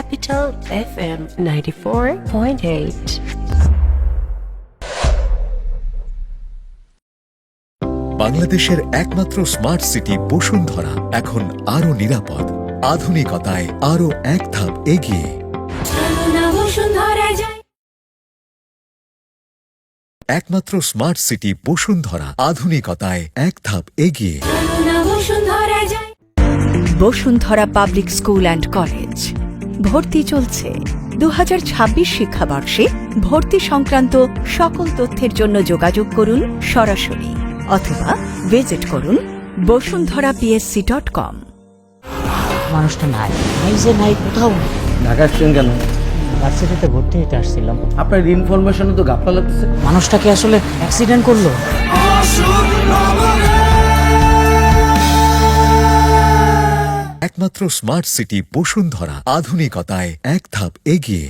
Capital FM 94.8. বাংলাদেশের একমাত্র smart city Bashundhara এখন আরো নিরাপদ, আধুনিকতায় আরো এক ধাপ এগিয়ে। একমাত্র স্মার্ট সিটি বসুন্ধরা, আধুনিকতায় এক ধাপ এগিয়ে। Bashundhara public school and college ভর্তি চলছে। 2026 শিক্ষাবর্ষে ভর্তি সংক্রান্ত সকল তথ্যের জন্য যোগাযোগ করুন সরাসরি অথবা ভিজিট করুন bosundharaPSC.com। মানুষটা নাই নাই কোথাও নেই। ঢাকা আসছেন কেন? ভার্সিটিতে ভর্তি হতে আসছিলাম। আপনার ইনফরমেশনও তো গাফলা লাগতেছে। মানুষটাকে আসলে অ্যাক্সিডেন্ট করলো। একমাত্র স্মার্ট সিটি বসুন্ধরা, আধুনিকতায় এক ধাপ এগিয়ে।